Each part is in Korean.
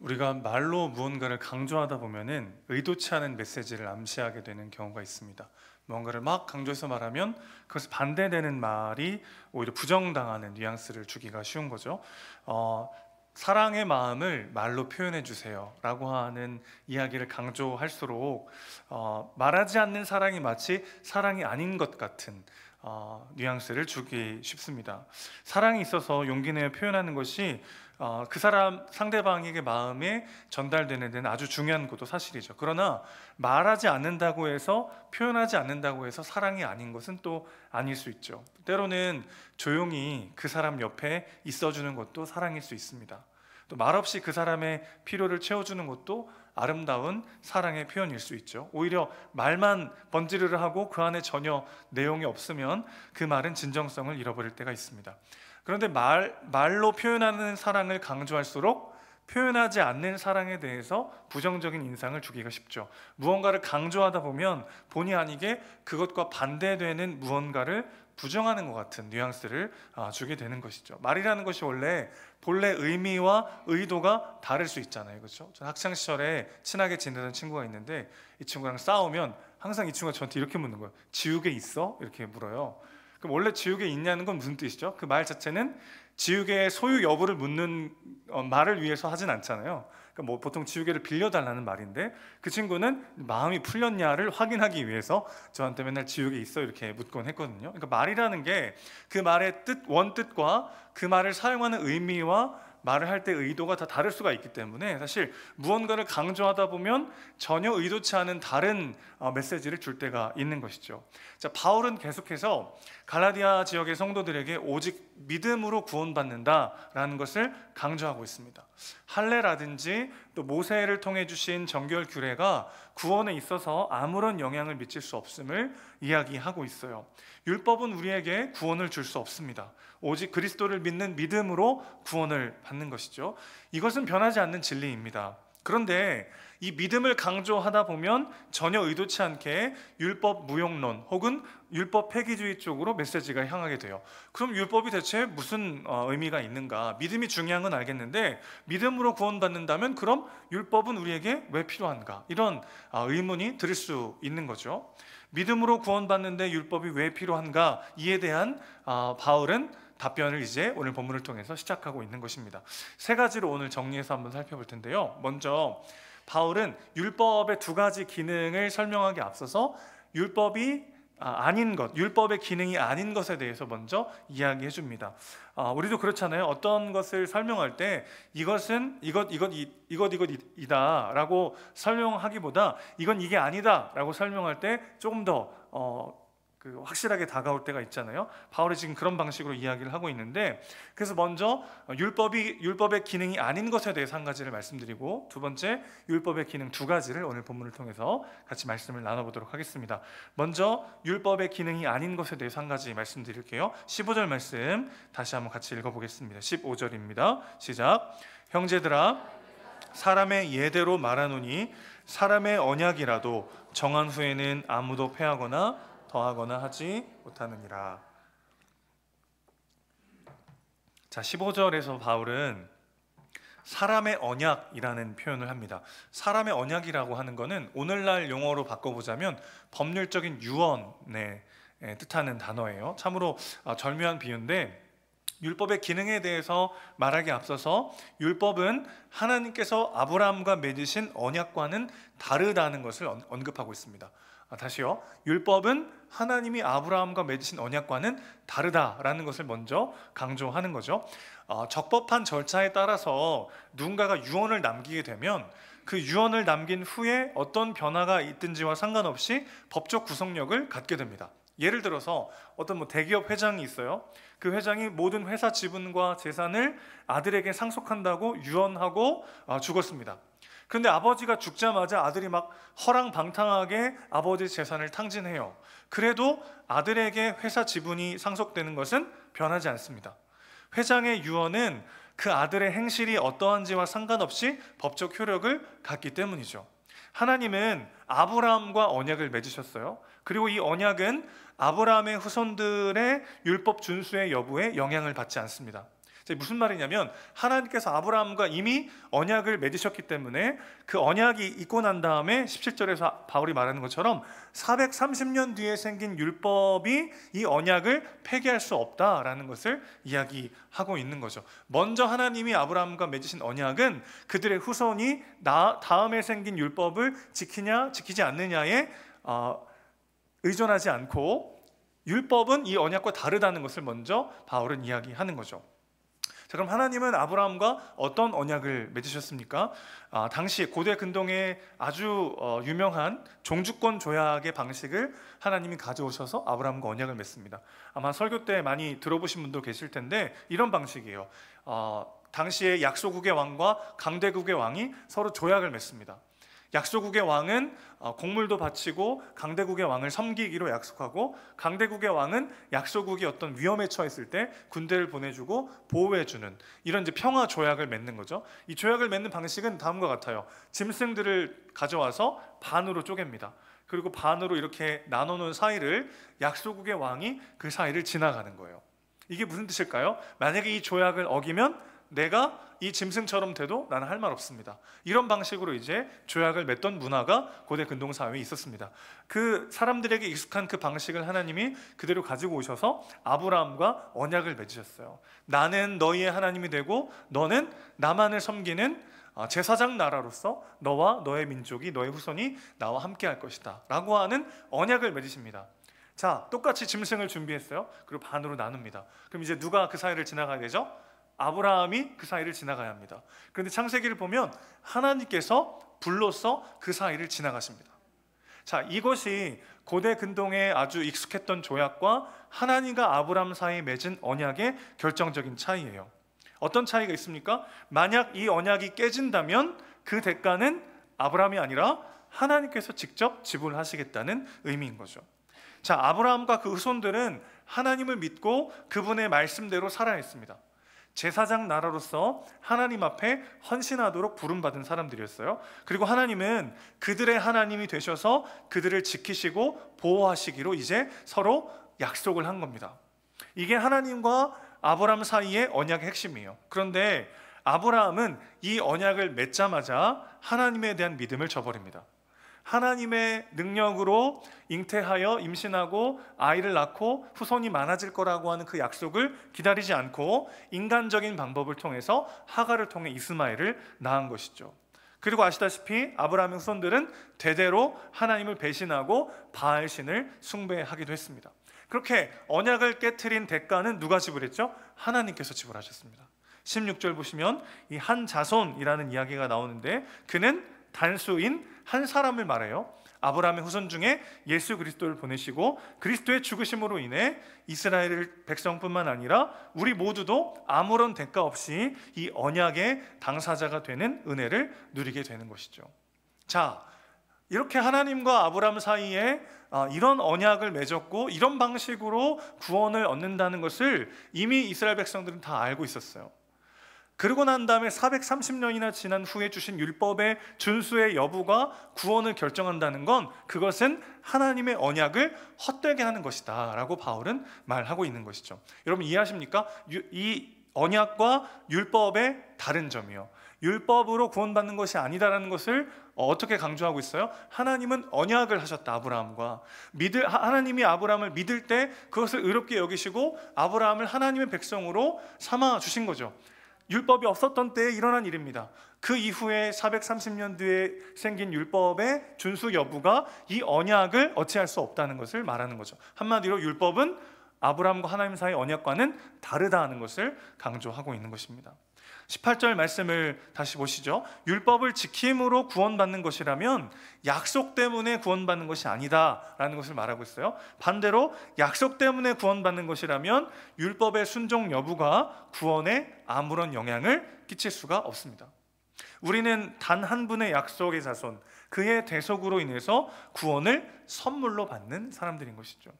우리가 말로 무언가를 강조하다 보면은 의도치 않은 메시지를 암시하게 되는 경우가 있습니다. 무언가를 막 강조해서 말하면 그것에 반대되는 말이 오히려 부정당하는 뉘앙스를 주기가 쉬운 거죠. 사랑의 마음을 말로 표현해 주세요 라고 하는 이야기를 강조할수록 말하지 않는 사랑이 마치 사랑이 아닌 것 같은 뉘앙스를 주기 쉽습니다. 사랑이 있어서 용기 내어 표현하는 것이 그 사람 상대방에게 마음에 전달되는 데는 아주 중요한 것도 사실이죠. 그러나 말하지 않는다고 해서, 표현하지 않는다고 해서 사랑이 아닌 것은 또 아닐 수 있죠. 때로는 조용히 그 사람 옆에 있어주는 것도 사랑일 수 있습니다. 또 말없이 그 사람의 필요를 채워주는 것도 아름다운 사랑의 표현일 수 있죠. 오히려 말만 번지르르 하고 그 안에 전혀 내용이 없으면 그 말은 진정성을 잃어버릴 때가 있습니다. 그런데 말로 표현하는 사랑을 강조할수록 표현하지 않는 사랑에 대해서 부정적인 인상을 주기가 쉽죠. 무언가를 강조하다 보면 본의 아니게 그것과 반대되는 무언가를 부정하는 것 같은 뉘앙스를 주게 되는 것이죠. 말이라는 것이 원래 본래 의미와 의도가 다를 수 있잖아요. 그렇죠? 전 학창 시절에 친하게 지내던 친구가 있는데 이 친구랑 싸우면 항상 이 친구가 저한테 이렇게 묻는 거예요. 지우개 있어? 이렇게 물어요. 그럼 원래 지우개 있냐는 건 무슨 뜻이죠? 그 말 자체는 지우개의 소유 여부를 묻는 말을 위해서 하진 않잖아요. 그러니까 뭐 보통 지우개를 빌려달라는 말인데 그 친구는 마음이 풀렸냐를 확인하기 위해서 저한테 맨날 지우개 있어 이렇게 묻곤 했거든요. 그러니까 말이라는 게 그 말의 뜻, 원뜻과 그 말을 사용하는 의미와 말을 할 때 의도가 다 다를 수가 있기 때문에 사실 무언가를 강조하다 보면 전혀 의도치 않은 다른 메시지를 줄 때가 있는 것이죠. 자, 바울은 계속해서 갈라디아 지역의 성도들에게 오직 믿음으로 구원받는다라는 것을 강조하고 있습니다. 할례라든지 또 모세를 통해 주신 정결 규례가 구원에 있어서 아무런 영향을 미칠 수 없음을 이야기하고 있어요. 율법은 우리에게 구원을 줄 수 없습니다. 오직 그리스도를 믿는 믿음으로 구원을 받는 것이죠. 이것은 변하지 않는 진리입니다. 그런데 이 믿음을 강조하다 보면 전혀 의도치 않게 율법 무용론 혹은 율법 폐기주의 쪽으로 메시지가 향하게 돼요. 그럼 율법이 대체 무슨 의미가 있는가? 믿음이 중요한 건 알겠는데 믿음으로 구원받는다면 그럼 율법은 우리에게 왜 필요한가? 이런 의문이 들 수 있는 거죠. 믿음으로 구원받는데 율법이 왜 필요한가? 이에 대한 바울은 답변을 이제 오늘 본문을 통해서 시작하고 있는 것입니다. 세 가지로 오늘 정리해서 한번 살펴볼 텐데요. 먼저 바울은 율법의 두 가지 기능을 설명하기 앞서서 율법이 아닌 것, 율법의 기능이 아닌 것에 대해서 먼저 이야기해 줍니다. 우리도 그렇잖아요. 어떤 것을 설명할 때 이것은 이것이다라고 설명하기보다 이건 이게 아니다라고 설명할 때 조금 더 확실하게 다가올 때가 있잖아요. 바울이 지금 그런 방식으로 이야기를 하고 있는데, 그래서 먼저 율법의 기능이 아닌 것에 대해서 한 가지를 말씀드리고, 두 번째 율법의 기능 두 가지를 오늘 본문을 통해서 같이 말씀을 나눠보도록 하겠습니다. 먼저 율법의 기능이 아닌 것에 대해서 한 가지 말씀드릴게요. 15절 말씀 다시 한번 같이 읽어보겠습니다. 15절입니다. 시작. 형제들아, 사람의 예대로 말하노니 사람의 언약이라도 정한 후에는 아무도 패하거나 더하거나 하지 못하느니라. 자, 15절에서 바울은 사람의 언약이라는 표현을 합니다. 사람의 언약이라고 하는 것은 오늘날 용어로 바꿔보자면 법률적인 유언에 뜻하는 단어예요. 참으로 절묘한 비유인데, 율법의 기능에 대해서 말하기 앞서서 율법은 하나님께서 아브라함과 맺으신 언약과는 다르다는 것을 언급하고 있습니다. 다시요. 율법은 하나님이 아브라함과 맺으신 언약과는 다르다라는 것을 먼저 강조하는 거죠. 적법한 절차에 따라서 누군가가 유언을 남기게 되면 그 유언을 남긴 후에 어떤 변화가 있든지와 상관없이 법적 구속력을 갖게 됩니다. 예를 들어서 어떤 대기업 회장이 있어요. 그 회장이 모든 회사 지분과 재산을 아들에게 상속한다고 유언하고 죽었습니다. 그런데 아버지가 죽자마자 아들이 막 허랑방탕하게 아버지 재산을 탕진해요. 그래도 아들에게 회사 지분이 상속되는 것은 변하지 않습니다. 회장의 유언은 그 아들의 행실이 어떠한지와 상관없이 법적 효력을 갖기 때문이죠. 하나님은 아브라함과 언약을 맺으셨어요. 그리고 이 언약은 아브라함의 후손들의 율법 준수의 여부에 영향을 받지 않습니다. 무슨 말이냐면 하나님께서 아브라함과 이미 언약을 맺으셨기 때문에 그 언약이 있고 난 다음에 17절에서 바울이 말하는 것처럼 430년 뒤에 생긴 율법이 이 언약을 폐기할 수 없다라는 것을 이야기하고 있는 거죠. 먼저 하나님이 아브라함과 맺으신 언약은 그들의 후손이 다음에 생긴 율법을 지키냐 지키지 않느냐에 의존하지 않고 율법은 이 언약과 다르다는 것을 먼저 바울은 이야기하는 거죠. 자, 그럼 하나님은 아브라함과 어떤 언약을 맺으셨습니까? 당시 고대 근동의 아주 유명한 종주권 조약의 방식을 하나님이 가져오셔서 아브라함과 언약을 맺습니다. 아마 설교 때 많이 들어보신 분도 계실 텐데 이런 방식이에요. 당시에 약소국의 왕과 강대국의 왕이 서로 조약을 맺습니다. 약소국의 왕은 곡물도 바치고 강대국의 왕을 섬기기로 약속하고, 강대국의 왕은 약소국이 어떤 위험에 처했을 때 군대를 보내주고 보호해주는 이런 이제 평화 조약을 맺는 거죠. 이 조약을 맺는 방식은 다음과 같아요. 짐승들을 가져와서 반으로 쪼갭니다. 그리고 반으로 이렇게 나눠놓은 사이를 약소국의 왕이 그 사이를 지나가는 거예요. 이게 무슨 뜻일까요? 만약에 이 조약을 어기면 내가 이 짐승처럼 돼도 나는 할 말 없습니다. 이런 방식으로 이제 조약을 맺던 문화가 고대 근동 사회에 있었습니다. 그 사람들에게 익숙한 그 방식을 하나님이 그대로 가지고 오셔서 아브라함과 언약을 맺으셨어요. 나는 너희의 하나님이 되고 너는 나만을 섬기는 제사장 나라로서 너와 너의 민족이, 너의 후손이 나와 함께 할 것이다 라고 하는 언약을 맺으십니다. 자, 똑같이 짐승을 준비했어요. 그리고 반으로 나눕니다. 그럼 이제 누가 그 사이를 지나가야 되죠? 아브라함이 그 사이를 지나가야 합니다. 그런데 창세기를 보면 하나님께서 불로써 그 사이를 지나가십니다. 자, 이것이 고대 근동에 아주 익숙했던 조약과 하나님과 아브라함 사이에 맺은 언약의 결정적인 차이예요. 어떤 차이가 있습니까? 만약 이 언약이 깨진다면 그 대가는 아브라함이 아니라 하나님께서 직접 지불하시겠다는 의미인 거죠. 자, 아브라함과 그 후손들은 하나님을 믿고 그분의 말씀대로 살아야 했습니다. 제사장 나라로서 하나님 앞에 헌신하도록 부름받은 사람들이었어요. 그리고 하나님은 그들의 하나님이 되셔서 그들을 지키시고 보호하시기로 이제 서로 약속을 한 겁니다. 이게 하나님과 아브라함 사이의 언약의 핵심이에요. 그런데 아브라함은 이 언약을 맺자마자 하나님에 대한 믿음을 저버립니다. 하나님의 능력으로 잉태하여 임신하고 아이를 낳고 후손이 많아질 거라고 하는 그 약속을 기다리지 않고 인간적인 방법을 통해서 하갈을 통해 이스마엘을 낳은 것이죠. 그리고 아시다시피 아브라함의 후손들은 대대로 하나님을 배신하고 바알신을 숭배하기도 했습니다. 그렇게 언약을 깨트린 대가는 누가 지불했죠? 하나님께서 지불하셨습니다. 16절 보시면 이 한 자손이라는 이야기가 나오는데 그는 단수인 한 사람을 말해요. 아브라함의 후손 중에 예수 그리스도를 보내시고 그리스도의 죽으심으로 인해 이스라엘 백성뿐만 아니라 우리 모두도 아무런 대가 없이 이 언약의 당사자가 되는 은혜를 누리게 되는 것이죠. 자, 이렇게 하나님과 아브라함 사이에 이런 언약을 맺었고 이런 방식으로 구원을 얻는다는 것을 이미 이스라엘 백성들은 다 알고 있었어요. 그러고 난 다음에 430년이나 지난 후에 주신 율법의 준수의 여부가 구원을 결정한다는 건 그것은 하나님의 언약을 헛되게 하는 것이다 라고 바울은 말하고 있는 것이죠. 여러분 이해하십니까? 이 언약과 율법의 다른 점이요, 율법으로 구원받는 것이 아니다라는 것을 어떻게 강조하고 있어요? 하나님은 언약을 하셨다. 아브라함과 하나님이 아브라함을 믿을 때 그것을 의롭게 여기시고 아브라함을 하나님의 백성으로 삼아 주신 거죠. 율법이 없었던 때에 일어난 일입니다. 그 이후에 430년 뒤에 생긴 율법의 준수 여부가 이 언약을 어찌할 수 없다는 것을 말하는 거죠. 한마디로 율법은 아브라함과 하나님 사이의 언약과는 다르다는 것을 강조하고 있는 것입니다. 18절 말씀을 다시 보시죠. 율법을 지킴으로 구원받는 것이라면 약속 때문에 구원받는 것이 아니다라는 것을 말하고 있어요. 반대로 약속 때문에 구원받는 것이라면 율법의 순종 여부가 구원에 아무런 영향을 끼칠 수가 없습니다. 우리는 단 한 분의 약속의 자손, 그의 대속으로 인해서 구원을 선물로 받는 사람들인 것이죠.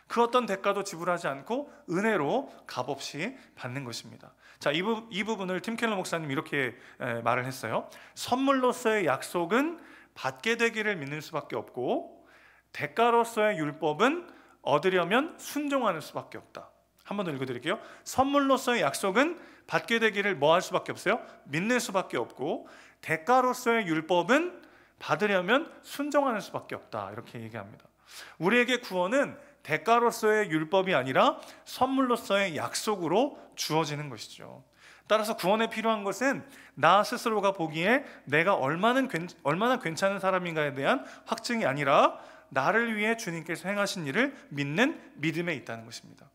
그 어떤 대가도 지불하지 않고 은혜로 값없이 받는 것입니다. 자, 이 부분을 팀 켈러 목사님 이렇게 말을 했어요. 선물로서의 약속은 받게 되기를 믿는 수밖에 없고 대가로서의 율법은 얻으려면 순종하는 수밖에 없다. 한 번 더 읽어드릴게요. 선물로서의 약속은 받게 되기를 뭐 할 수밖에 없어요? 믿는 수밖에 없고, 대가로서의 율법은 받으려면 순종하는 수밖에 없다, 이렇게 얘기합니다. 우리에게 구원은 대가로서의 율법이 아니라 선물로서의 약속으로 주어지는 것이죠. 따라서 구원에 필요한 것은 나 스스로가 보기에 내가 얼마나 괜찮은 사람인가에 대한 확증이 아니라 나를 위해 주님께서 행하신 일을 믿는 믿음에 있다는 것입니다.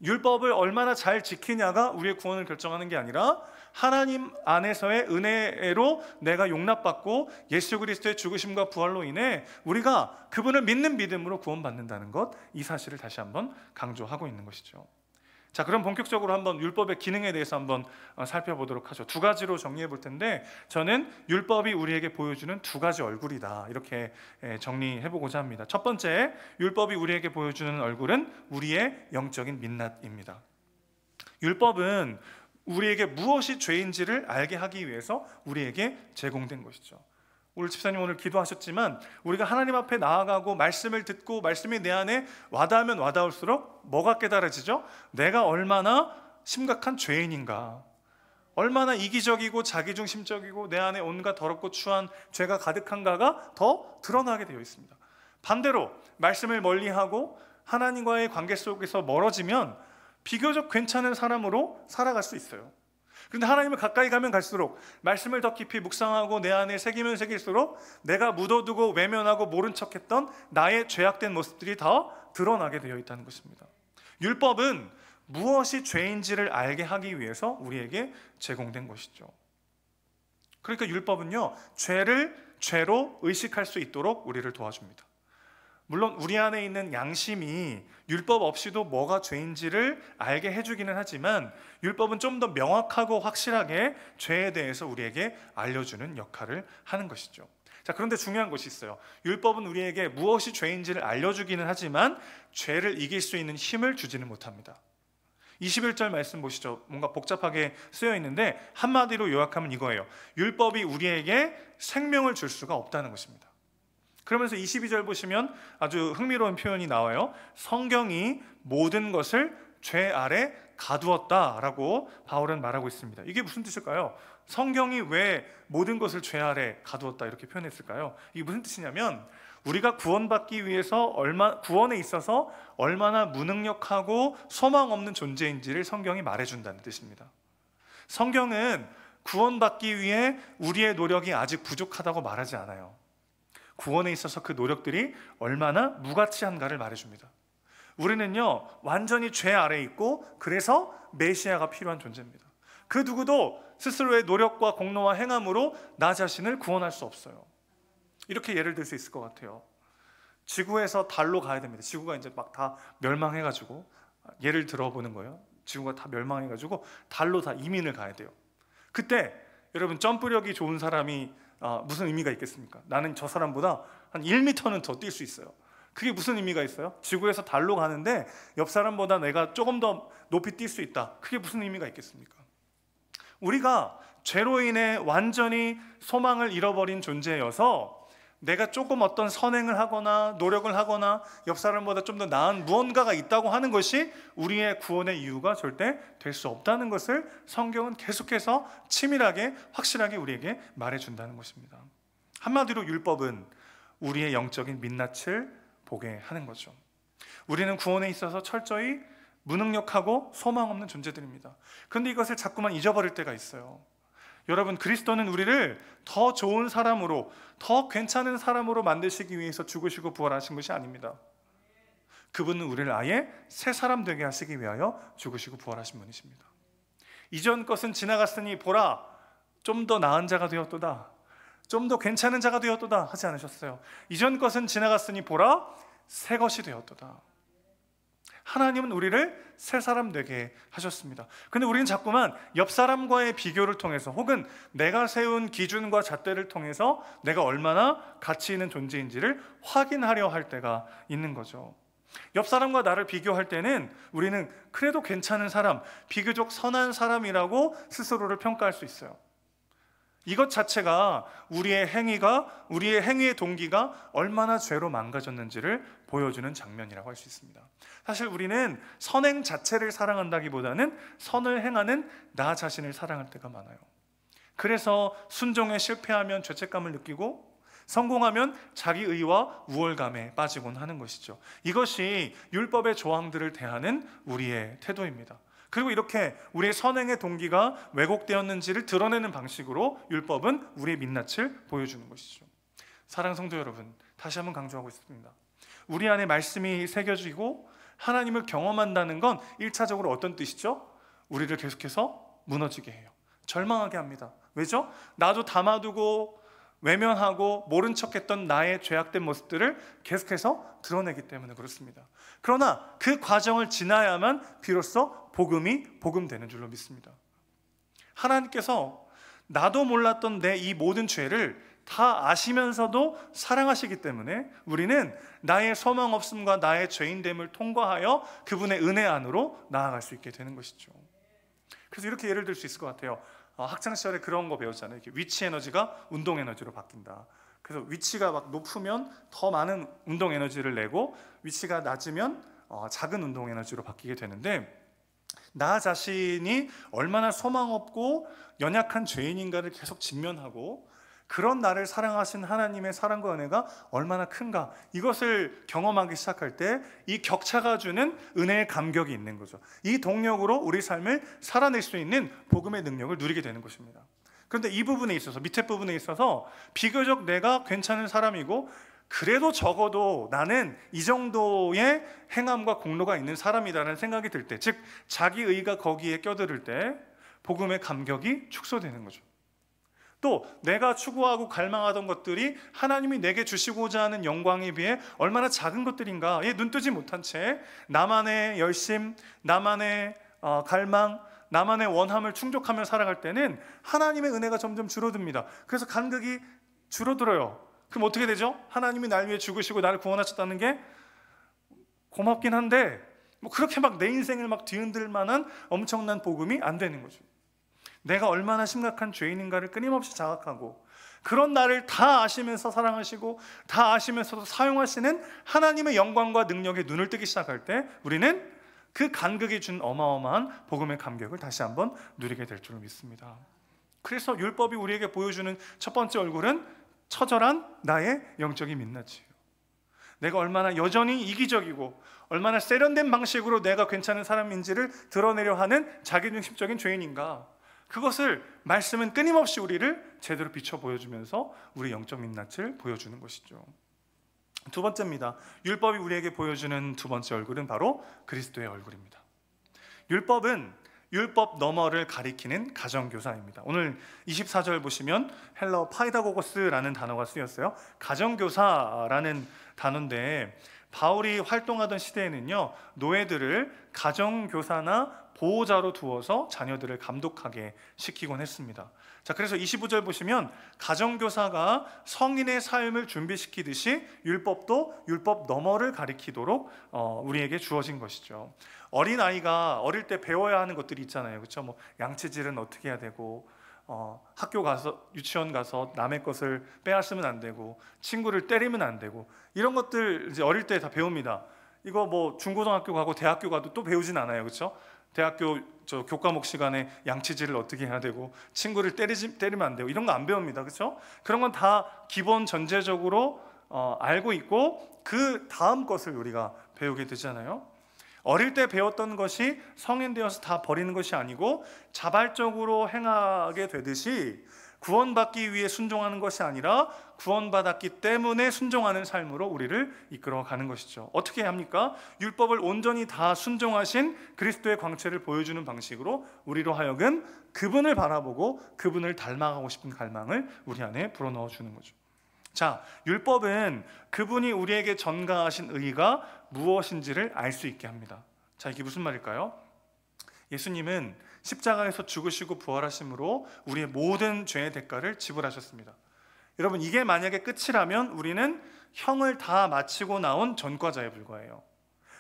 율법을 얼마나 잘 지키냐가 우리의 구원을 결정하는 게 아니라 하나님 안에서의 은혜로 내가 용납받고 예수 그리스도의 죽으심과 부활로 인해 우리가 그분을 믿는 믿음으로 구원받는다는 것, 이 사실을 다시 한번 강조하고 있는 것이죠. 자, 그럼 본격적으로 한번 율법의 기능에 대해서 한번 살펴보도록 하죠. 두 가지로 정리해 볼 텐데, 저는 율법이 우리에게 보여주는 두 가지 얼굴이다, 이렇게 정리해 보고자 합니다. 첫 번째, 율법이 우리에게 보여주는 얼굴은 우리의 영적인 민낯입니다. 율법은 우리에게 무엇이 죄인지를 알게 하기 위해서 우리에게 제공된 것이죠. 우리 집사님 오늘 기도하셨지만 우리가 하나님 앞에 나아가고 말씀을 듣고 말씀이 내 안에 와닿으면 와닿을수록 뭐가 깨달아지죠? 내가 얼마나 심각한 죄인인가, 얼마나 이기적이고 자기중심적이고 내 안에 온갖 더럽고 추한 죄가 가득한가가 더 드러나게 되어 있습니다. 반대로 말씀을 멀리하고 하나님과의 관계 속에서 멀어지면 비교적 괜찮은 사람으로 살아갈 수 있어요. 그런데 하나님을 가까이 가면 갈수록, 말씀을 더 깊이 묵상하고 내 안에 새기면 새길수록 내가 묻어두고 외면하고 모른 척했던 나의 죄악된 모습들이 더 드러나게 되어 있다는 것입니다. 율법은 무엇이 죄인지를 알게 하기 위해서 우리에게 제공된 것이죠. 그러니까 율법은요, 죄를 죄로 의식할 수 있도록 우리를 도와줍니다. 물론 우리 안에 있는 양심이 율법 없이도 뭐가 죄인지를 알게 해주기는 하지만, 율법은 좀 더 명확하고 확실하게 죄에 대해서 우리에게 알려주는 역할을 하는 것이죠. 자, 그런데 중요한 것이 있어요. 율법은 우리에게 무엇이 죄인지를 알려주기는 하지만 죄를 이길 수 있는 힘을 주지는 못합니다. 21절 말씀 보시죠. 뭔가 복잡하게 쓰여 있는데 한마디로 요약하면 이거예요. 율법이 우리에게 생명을 줄 수가 없다는 것입니다. 그러면서 22절 보시면 아주 흥미로운 표현이 나와요. 성경이 모든 것을 죄 아래 가두었다라고 바울은 말하고 있습니다. 이게 무슨 뜻일까요? 성경이 왜 모든 것을 죄 아래 가두었다 이렇게 표현했을까요? 이게 무슨 뜻이냐면, 우리가 구원받기 위해서 구원에 있어서 얼마나 무능력하고 소망 없는 존재인지를 성경이 말해준다는 뜻입니다. 성경은 구원받기 위해 우리의 노력이 아직 부족하다고 말하지 않아요. 구원에 있어서 그 노력들이 얼마나 무가치한가를 말해줍니다. 우리는요, 완전히 죄 아래에 있고 그래서 메시아가 필요한 존재입니다. 그 누구도 스스로의 노력과 공로와 행함으로 나 자신을 구원할 수 없어요. 이렇게 예를 들 수 있을 것 같아요. 지구에서 달로 가야 됩니다. 지구가 이제 막 다 멸망해가지고, 예를 들어보는 거예요. 지구가 다 멸망해가지고 달로 다 이민을 가야 돼요. 그때 여러분, 점프력이 좋은 사람이 무슨 의미가 있겠습니까? 나는 저 사람보다 한 1m는 더 뛸 수 있어요. 그게 무슨 의미가 있어요? 지구에서 달로 가는데 옆 사람보다 내가 조금 더 높이 뛸 수 있다. 그게 무슨 의미가 있겠습니까? 우리가 죄로 인해 완전히 소망을 잃어버린 존재여서 내가 조금 어떤 선행을 하거나 노력을 하거나 옆 사람보다 좀 더 나은 무언가가 있다고 하는 것이 우리의 구원의 이유가 절대 될 수 없다는 것을 성경은 계속해서 치밀하게 확실하게 우리에게 말해준다는 것입니다. 한마디로 율법은 우리의 영적인 민낯을 보게 하는 거죠. 우리는 구원에 있어서 철저히 무능력하고 소망 없는 존재들입니다. 그런데 이것을 자꾸만 잊어버릴 때가 있어요. 여러분, 그리스도는 우리를 더 좋은 사람으로, 더 괜찮은 사람으로 만드시기 위해서 죽으시고 부활하신 것이 아닙니다. 그분은 우리를 아예 새 사람 되게 하시기 위하여 죽으시고 부활하신 분이십니다. 이전 것은 지나갔으니 보라, 좀 더 나은 자가 되었도다, 좀 더 괜찮은 자가 되었도다 하지 않으셨어요. 이전 것은 지나갔으니 보라, 새 것이 되었도다. 하나님은 우리를 새 사람 되게 하셨습니다. 근데 우리는 자꾸만 옆 사람과의 비교를 통해서, 혹은 내가 세운 기준과 잣대를 통해서 내가 얼마나 가치 있는 존재인지를 확인하려 할 때가 있는 거죠. 옆 사람과 나를 비교할 때는 우리는 그래도 괜찮은 사람, 비교적 선한 사람이라고 스스로를 평가할 수 있어요. 이것 자체가 우리의 행위의 동기가 얼마나 죄로 망가졌는지를 보여주는 장면이라고 할 수 있습니다. 사실 우리는 선행 자체를 사랑한다기보다는 선을 행하는 나 자신을 사랑할 때가 많아요. 그래서 순종에 실패하면 죄책감을 느끼고 성공하면 자기의와 우월감에 빠지곤 하는 것이죠. 이것이 율법의 조항들을 대하는 우리의 태도입니다. 그리고 이렇게 우리의 선행의 동기가 왜곡되었는지를 드러내는 방식으로 율법은 우리의 민낯을 보여주는 것이죠. 사랑하는 성도 여러분, 다시 한번 강조하고 있습니다. 우리 안에 말씀이 새겨지고 하나님을 경험한다는 건 1차적으로 어떤 뜻이죠? 우리를 계속해서 무너지게 해요. 절망하게 합니다. 왜죠? 나도 담아두고 외면하고 모른 척했던 나의 죄악된 모습들을 계속해서 드러내기 때문에 그렇습니다. 그러나 그 과정을 지나야만 비로소 복음이 복음되는 줄로 믿습니다. 하나님께서 나도 몰랐던 내 이 모든 죄를 다 아시면서도 사랑하시기 때문에 우리는 나의 소망 없음과 나의 죄인됨을 통과하여 그분의 은혜 안으로 나아갈 수 있게 되는 것이죠. 그래서 이렇게 예를 들 수 있을 것 같아요. 학창 시절에 그런 거 배웠잖아요. 이렇게 위치 에너지가 운동 에너지로 바뀐다. 그래서 위치가 막 높으면 더 많은 운동 에너지를 내고 위치가 낮으면 작은 운동 에너지로 바뀌게 되는데, 나 자신이 얼마나 소망 없고 연약한 죄인인가를 계속 직면하고 그런 나를 사랑하신 하나님의 사랑과 은혜가 얼마나 큰가, 이것을 경험하기 시작할 때 이 격차가 주는 은혜의 감격이 있는 거죠. 이 동력으로 우리 삶을 살아낼 수 있는 복음의 능력을 누리게 되는 것입니다. 그런데 이 부분에 있어서, 밑에 부분에 있어서 비교적 내가 괜찮은 사람이고 그래도 적어도 나는 이 정도의 행함과 공로가 있는 사람이라는 생각이 들 때, 즉 자기 의가 거기에 껴들을 때 복음의 감격이 축소되는 거죠. 또 내가 추구하고 갈망하던 것들이 하나님이 내게 주시고자 하는 영광에 비해 얼마나 작은 것들인가, 눈뜨지 못한 채 나만의 열심, 나만의 갈망, 나만의 원함을 충족하며 살아갈 때는 하나님의 은혜가 점점 줄어듭니다. 그래서 간극이 줄어들어요. 그럼 어떻게 되죠? 하나님이 날 위해 죽으시고 나를 구원하셨다는 게 고맙긴 한데 뭐 그렇게 막 내 인생을 막 뒤흔들 만한 엄청난 복음이 안 되는 거죠. 내가 얼마나 심각한 죄인인가를 끊임없이 자각하고 그런 나를 다 아시면서 사랑하시고 다 아시면서도 사용하시는 하나님의 영광과 능력에 눈을 뜨기 시작할 때 우리는 그 간극이 준 어마어마한 복음의 감격을 다시 한번 누리게 될 줄 믿습니다. 그래서 율법이 우리에게 보여주는 첫 번째 얼굴은 처절한 나의 영적인 민낯이에요. 내가 얼마나 여전히 이기적이고 얼마나 세련된 방식으로 내가 괜찮은 사람인지를 드러내려 하는 자기중심적인 죄인인가, 그것을 말씀은 끊임없이 우리를 제대로 비춰 보여주면서 우리 영적 민낯을 보여주는 것이죠. 두 번째입니다. 율법이 우리에게 보여주는 두 번째 얼굴은 바로 그리스도의 얼굴입니다. 율법은 율법 너머를 가리키는 가정교사입니다. 오늘 24절 보시면 헬러 파이다고거스라는 단어가 쓰였어요. 가정교사라는 단어인데, 바울이 활동하던 시대에는요, 노예들을 가정교사나 보호자로 두어서 자녀들을 감독하게 시키곤 했습니다. 자, 그래서 25절 보시면 가정교사가 성인의 삶을 준비시키듯이 율법도 율법 너머를 가리키도록 우리에게 주어진 것이죠. 어린아이가 어릴 때 배워야 하는 것들이 있잖아요. 그렇죠? 뭐 양치질은 어떻게 해야 되고, 학교 가서 유치원 가서 남의 것을 빼앗으면 안 되고, 친구를 때리면 안 되고, 이런 것들 이제 어릴 때 다 배웁니다. 이거 뭐 중고등학교 가고 대학교 가도 또 배우진 않아요. 그렇죠? 대학교 교과목 시간에 양치질을 어떻게 해야 되고 친구를 때리면 안 되고 이런 거 안 배웁니다. 그렇죠? 그런 건 다 기본 전제적으로 알고 있고 그 다음 것을 우리가 배우게 되잖아요. 어릴 때 배웠던 것이 성인 되어서 다 버리는 것이 아니고 자발적으로 행하게 되듯이 구원받기 위해 순종하는 것이 아니라 구원받았기 때문에 순종하는 삶으로 우리를 이끌어가는 것이죠. 어떻게 합니까? 율법을 온전히 다 순종하신 그리스도의 광채를 보여주는 방식으로 우리로 하여금 그분을 바라보고 그분을 닮아가고 싶은 갈망을 우리 안에 불어넣어 주는 거죠. 자, 율법은 그분이 우리에게 전가하신 의가 무엇인지를 알 수 있게 합니다. 자, 이게 무슨 말일까요? 예수님은 십자가에서 죽으시고 부활하심으로 우리의 모든 죄의 대가를 지불하셨습니다. 여러분, 이게 만약에 끝이라면 우리는 형을 다 마치고 나온 전과자에 불과해요.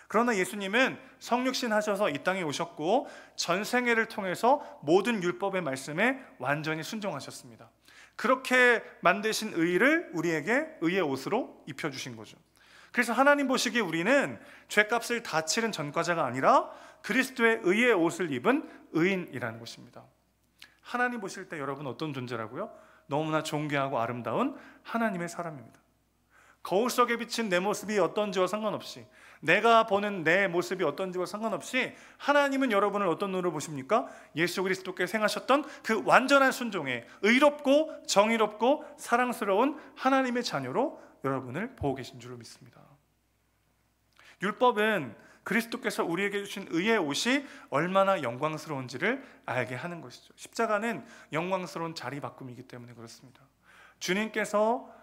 그러나 예수님은 성육신 하셔서 이 땅에 오셨고 전생애를 통해서 모든 율법의 말씀에 완전히 순종하셨습니다. 그렇게 만드신 의를 우리에게 의의 옷으로 입혀주신 거죠. 그래서 하나님 보시기에 우리는 죄값을 다 치른 전과자가 아니라 그리스도의 의의 옷을 입은 의인이라는 것입니다. 하나님 보실 때 여러분 어떤 존재라고요? 너무나 존귀하고 아름다운 하나님의 사람입니다. 거울 속에 비친 내 모습이 어떤지와 상관없이, 내가 보는 내 모습이 어떤지와 상관없이 하나님은 여러분을 어떤 눈으로 보십니까? 예수 그리스도께서 행하셨던 그 완전한 순종에 의롭고 정의롭고 사랑스러운 하나님의 자녀로 여러분을 보고 계신 줄로 믿습니다. 율법은 그리스도께서 우리에게 주신 의의 옷이 얼마나 영광스러운지를 알게 하는 것이죠. 십자가는 영광스러운 자리 바꿈이기 때문에 그렇습니다. 주님께서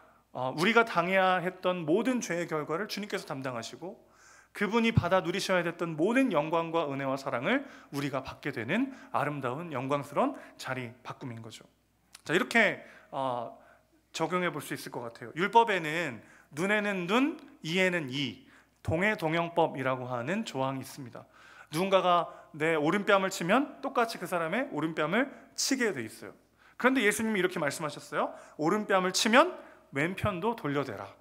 우리가 당해야 했던 모든 죄의 결과를 주님께서 담당하시고 그분이 받아 누리셔야 됐던 모든 영광과 은혜와 사랑을 우리가 받게 되는 아름다운 영광스러운 자리 바꿈인 거죠. 자, 이렇게 적용해 볼 수 있을 것 같아요. 율법에는 눈에는 눈, 이에는 이, 동해동형법이라고 하는 조항이 있습니다. 누군가가 내 오른뺨을 치면 똑같이 그 사람의 오른뺨을 치게 돼 있어요. 그런데 예수님이 이렇게 말씀하셨어요. 오른뺨을 치면 왼편도 돌려대라.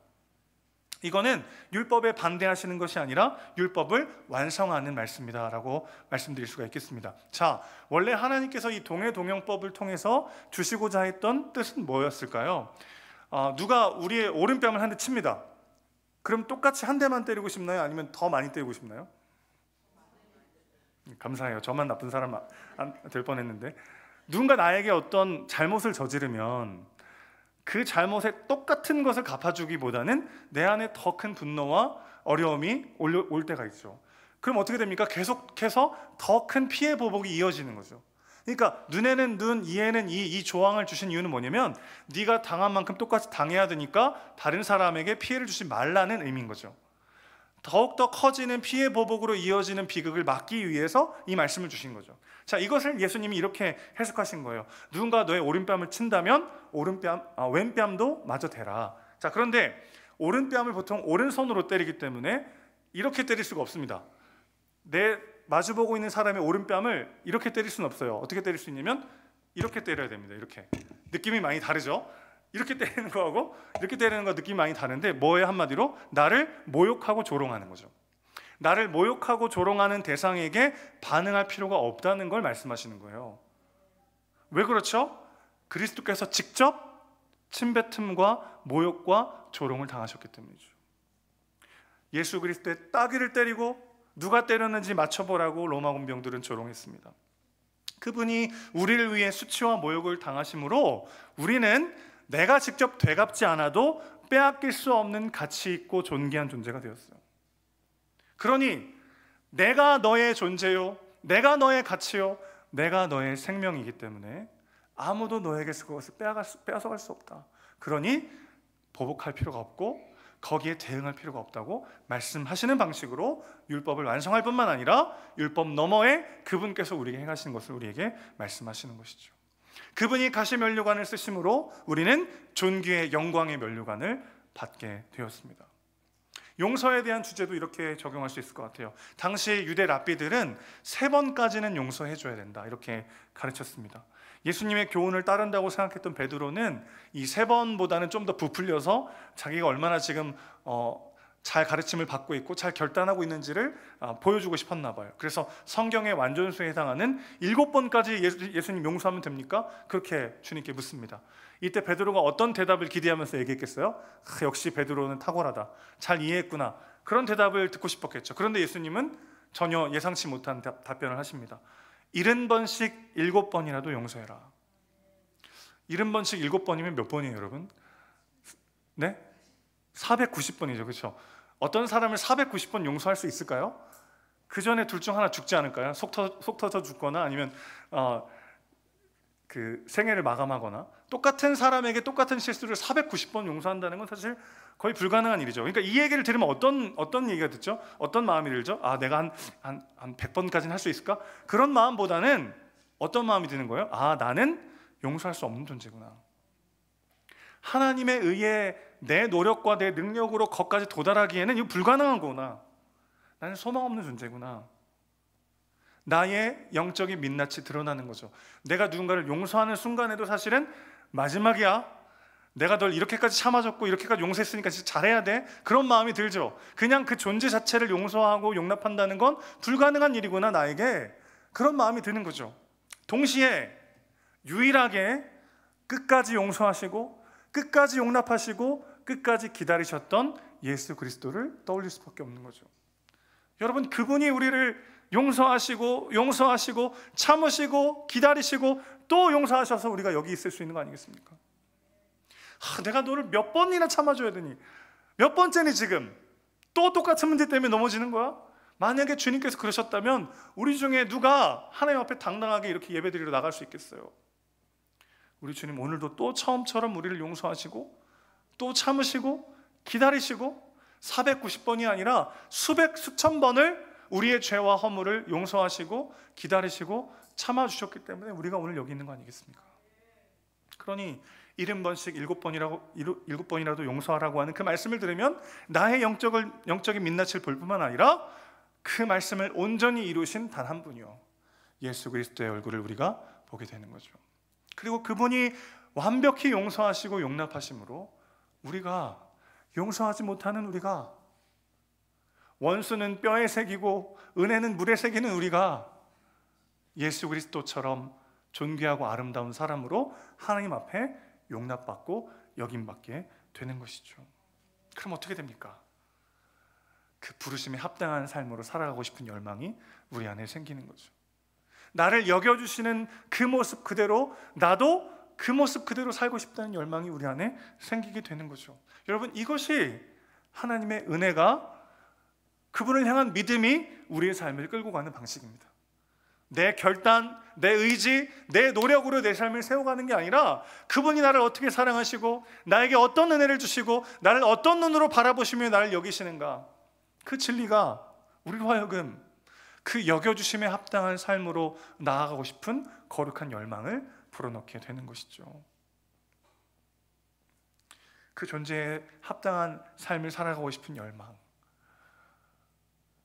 이거는 율법에 반대하시는 것이 아니라 율법을 완성하는 말씀이다 라고 말씀드릴 수가 있겠습니다. 자, 원래 하나님께서 이 동해동형법을 통해서 주시고자 했던 뜻은 뭐였을까요? 누가 우리의 오른뺨을 한 대 칩니다. 그럼 똑같이 한 대만 때리고 싶나요? 아니면 더 많이 때리고 싶나요? 감사해요. 저만 나쁜 사람 될 뻔했는데, 누군가 나에게 어떤 잘못을 저지르면 그 잘못에 똑같은 것을 갚아주기보다는 내 안에 더 큰 분노와 어려움이 올 때가 있죠. 그럼 어떻게 됩니까? 계속해서 더 큰 피해 보복이 이어지는 거죠. 그러니까 눈에는 눈, 이에는 이 조항을 주신 이유는 뭐냐면 네가 당한 만큼 똑같이 당해야 되니까 다른 사람에게 피해를 주지 말라는 의미인 거죠. 더욱더 커지는 피해 보복으로 이어지는 비극을 막기 위해서 이 말씀을 주신 거죠. 자, 이것을 예수님이 이렇게 해석하신 거예요. 누군가 너의 오른뺨을 친다면 왼뺨도 마저 대라. 자, 그런데 오른뺨을 보통 오른손으로 때리기 때문에 이렇게 때릴 수가 없습니다. 내 마주보고 있는 사람의 오른뺨을 이렇게 때릴 수는 없어요. 어떻게 때릴 수 있냐면 이렇게 때려야 됩니다. 이렇게. 느낌이 많이 다르죠? 이렇게 때리는 거하고 이렇게 때리는 거 느낌이 많이 다른데 뭐예요? 한마디로 나를 모욕하고 조롱하는 거죠. 나를 모욕하고 조롱하는 대상에게 반응할 필요가 없다는 걸 말씀하시는 거예요. 왜 그렇죠? 그리스도께서 직접 침뱉음과 모욕과 조롱을 당하셨기 때문이죠. 예수 그리스도의 따귀를 때리고 누가 때렸는지 맞춰보라고 로마 군병들은 조롱했습니다. 그분이 우리를 위해 수치와 모욕을 당하심으로 우리는 내가 직접 되갚지 않아도 빼앗길 수 없는 가치 있고 존귀한 존재가 되었어요. 그러니 내가 너의 존재요, 내가 너의 가치요, 내가 너의 생명이기 때문에 아무도 너에게서 그것을 빼앗아갈 수 없다. 그러니 보복할 필요가 없고 거기에 대응할 필요가 없다고 말씀하시는 방식으로 율법을 완성할 뿐만 아니라 율법 너머에 그분께서 우리에게 행하시는 것을 우리에게 말씀하시는 것이죠. 그분이 가시 면류관을 쓰심으로 우리는 존귀의 영광의 면류관을 받게 되었습니다. 용서에 대한 주제도 이렇게 적용할 수 있을 것 같아요. 당시 유대 랍비들은 3번까지는 용서해 줘야 된다 이렇게 가르쳤습니다. 예수님의 교훈을 따른다고 생각했던 베드로는 이 3번보다는 좀 더 부풀려서 자기가 얼마나 지금 잘 가르침을 받고 있고 잘 결단하고 있는지를 보여주고 싶었나 봐요. 그래서 성경의 완전수에 해당하는 7번까지 예수님 용서하면 됩니까? 그렇게 주님께 묻습니다. 이때 베드로가 어떤 대답을 기대하면서 얘기했겠어요? 역시 베드로는 탁월하다, 잘 이해했구나, 그런 대답을 듣고 싶었겠죠. 그런데 예수님은 전혀 예상치 못한 답변을 하십니다. 70번씩 7번이라도 용서해라. 70번씩 7번이면 몇 번이에요, 여러분? 네? 490번이죠, 그렇죠? 어떤 사람을 490번 용서할 수 있을까요? 그 전에 둘 중 하나 죽지 않을까요? 속 터져 죽거나 아니면 그 생애를 마감하거나. 똑같은 사람에게 똑같은 실수를 490번 용서한다는 건 사실 거의 불가능한 일이죠. 그러니까 이 얘기를 들으면 어떤 얘기가 듣죠? 어떤 마음이 들죠? 내가 한 100번까지는 할 수 있을까? 그런 마음보다는 어떤 마음이 드는 거예요? 나는 용서할 수 없는 존재구나. 하나님에 의해 내 노력과 내 능력으로 거기까지 도달하기에는 이거 불가능한 거구나. 나는 소망 없는 존재구나. 나의 영적인 민낯이 드러나는 거죠. 내가 누군가를 용서하는 순간에도 사실은 마지막이야. 내가 널 이렇게까지 참아줬고 이렇게까지 용서했으니까 진짜 잘해야 돼. 그런 마음이 들죠. 그냥 그 존재 자체를 용서하고 용납한다는 건 불가능한 일이구나 나에게. 그런 마음이 드는 거죠. 동시에 유일하게 끝까지 용서하시고 끝까지 용납하시고 끝까지 기다리셨던 예수 그리스도를 떠올릴 수밖에 없는 거죠. 여러분, 그분이 우리를 용서하시고 참으시고 기다리시고 또 용서하셔서 우리가 여기 있을 수 있는 거 아니겠습니까? 내가 너를 몇 번이나 참아줘야 되니, 몇 번째니 지금 또 똑같은 문제 때문에 넘어지는 거야? 만약에 주님께서 그러셨다면 우리 중에 누가 하나님 앞에 당당하게 이렇게 예배드리러 나갈 수 있겠어요? 우리 주님 오늘도 또 처음처럼 우리를 용서하시고 또 참으시고 기다리시고 490번이 아니라 수천 번을 우리의 죄와 허물을 용서하시고 기다리시고 참아주셨기 때문에 우리가 오늘 여기 있는 거 아니겠습니까? 그러니 70번씩 7번이라도 용서하라고 하는 그 말씀을 들으면 나의 영적인 민낯을 볼 뿐만 아니라 그 말씀을 온전히 이루신 단 한 분이요, 예수 그리스도의 얼굴을 우리가 보게 되는 거죠. 그리고 그분이 완벽히 용서하시고 용납하심으로 우리가 용서하지 못하는 우리가, 원수는 뼈에 새기고 은혜는 물에 새기는 우리가 예수 그리스도처럼 존귀하고 아름다운 사람으로 하나님 앞에 용납받고 여김받게 되는 것이죠. 그럼 어떻게 됩니까? 그 부르심에 합당한 삶으로 살아가고 싶은 열망이 우리 안에 생기는 거죠. 나를 여겨주시는 그 모습 그대로 나도 그 모습 그대로 살고 싶다는 열망이 우리 안에 생기게 되는 거죠. 여러분, 이것이 하나님의 은혜가, 그분을 향한 믿음이 우리의 삶을 끌고 가는 방식입니다. 내 결단, 내 의지, 내 노력으로 내 삶을 세워가는 게 아니라 그분이 나를 어떻게 사랑하시고 나에게 어떤 은혜를 주시고 나를 어떤 눈으로 바라보시며 나를 여기시는가, 그 진리가 우리로 하여금 그 여겨주심에 합당한 삶으로 나아가고 싶은 거룩한 열망을 불어넣게 되는 것이죠. 그 존재에 합당한 삶을 살아가고 싶은 열망,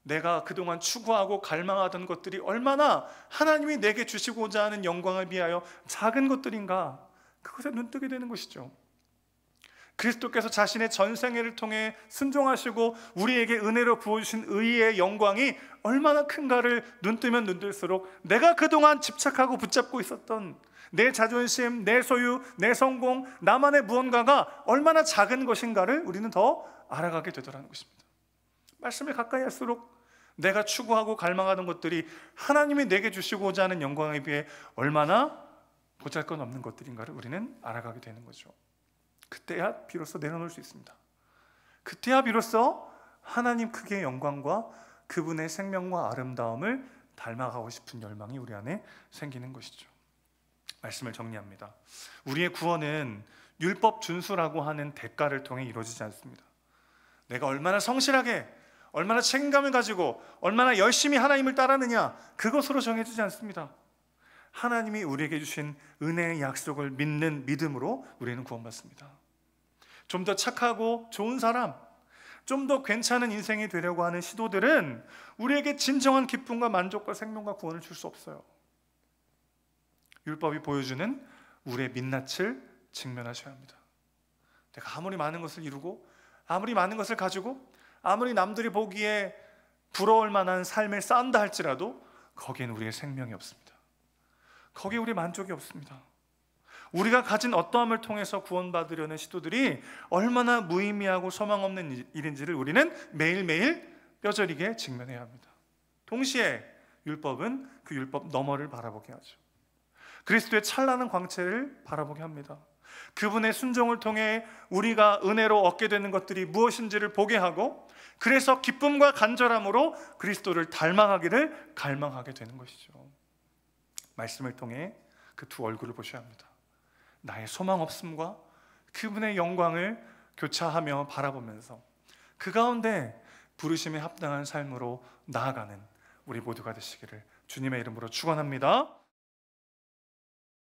내가 그동안 추구하고 갈망하던 것들이 얼마나 하나님이 내게 주시고자 하는 영광을 비하여 작은 것들인가, 그것에 눈뜨게 되는 것이죠. 그리스도께서 자신의 전생애를 통해 순종하시고 우리에게 은혜로 부어주신 의의 영광이 얼마나 큰가를 눈뜨면 눈뜰수록 내가 그동안 집착하고 붙잡고 있었던 내 자존심, 내 소유, 내 성공, 나만의 무언가가 얼마나 작은 것인가를 우리는 더 알아가게 되더라는 것입니다. 말씀을 가까이 할수록 내가 추구하고 갈망하던 것들이 하나님이 내게 주시고자 하는 영광에 비해 얼마나 보잘것없는 것들인가를 우리는 알아가게 되는 거죠. 그때야 비로소 내려놓을 수 있습니다. 그때야 비로소 하나님 크기의 영광과 그분의 생명과 아름다움을 닮아가고 싶은 열망이 우리 안에 생기는 것이죠. 말씀을 정리합니다. 우리의 구원은 율법 준수라고 하는 대가를 통해 이루어지지 않습니다. 내가 얼마나 성실하게, 얼마나 책임감을 가지고 얼마나 열심히 하나님을 따르느냐, 그것으로 정해지지 않습니다. 하나님이 우리에게 주신 은혜의 약속을 믿는 믿음으로 우리는 구원받습니다. 좀 더 착하고 좋은 사람, 좀 더 괜찮은 인생이 되려고 하는 시도들은 우리에게 진정한 기쁨과 만족과 생명과 구원을 줄 수 없어요. 율법이 보여주는 우리의 민낯을 직면하셔야 합니다. 내가 아무리 많은 것을 이루고 아무리 많은 것을 가지고 아무리 남들이 보기에 부러울 만한 삶을 쌓는다 할지라도 거기에는 우리의 생명이 없습니다. 거기에 우리 만족이 없습니다. 우리가 가진 어떠함을 통해서 구원받으려는 시도들이 얼마나 무의미하고 소망 없는 일인지를 우리는 매일매일 뼈저리게 직면해야 합니다. 동시에 율법은 그 율법 너머를 바라보게 하죠. 그리스도의 찬란한 광채를 바라보게 합니다. 그분의 순종을 통해 우리가 은혜로 얻게 되는 것들이 무엇인지를 보게 하고, 그래서 기쁨과 간절함으로 그리스도를 닮아가기를 갈망하게 되는 것이죠. 말씀을 통해 그 두 얼굴을 보셔야 합니다. 나의 소망 없음과 그분의 영광을 교차하며 바라보면서 그 가운데 부르심에 합당한 삶으로 나아가는 우리 모두가 되시기를 주님의 이름으로 축원합니다.